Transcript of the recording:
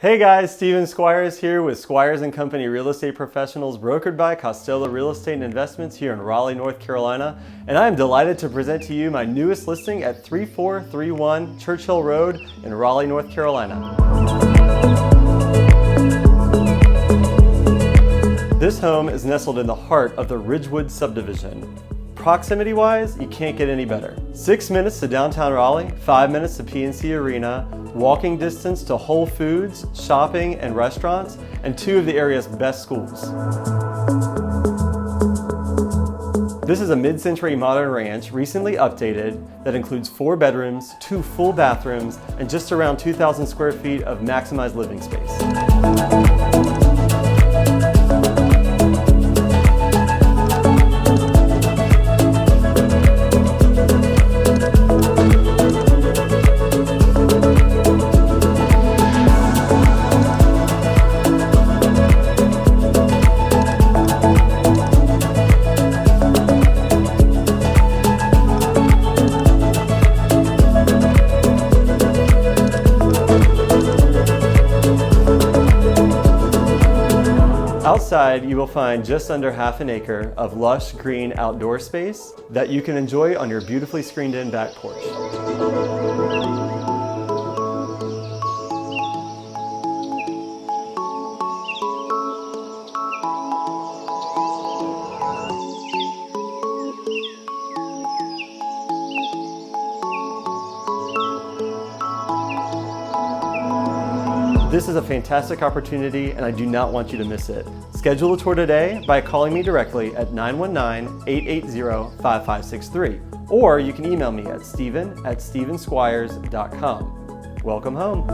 Hey guys, Steven Squires here with Squires & Company Real Estate Professionals, brokered by Costello Real Estate and Investments here in Raleigh, North Carolina. And I am delighted to present to you my newest listing at 3431 Churchill Road in Raleigh, North Carolina. This home is nestled in the heart of the Ridgewood subdivision. Proximity-wise, you can't get any better. 6 minutes to downtown Raleigh, 5 minutes to PNC Arena, walking distance to Whole Foods, shopping and restaurants, and 2 of the area's best schools. This is a mid-century modern ranch recently updated that includes 4 bedrooms, 2 full bathrooms, and just around 2,000 square feet of maximized living space. Outside, you will find just under half an acre of lush green outdoor space that you can enjoy on your beautifully screened-in back porch. This is a fantastic opportunity and I do not want you to miss it. Schedule a tour today by calling me directly at 919-880-5563, or you can email me at steven@stevensquires.com. Welcome home.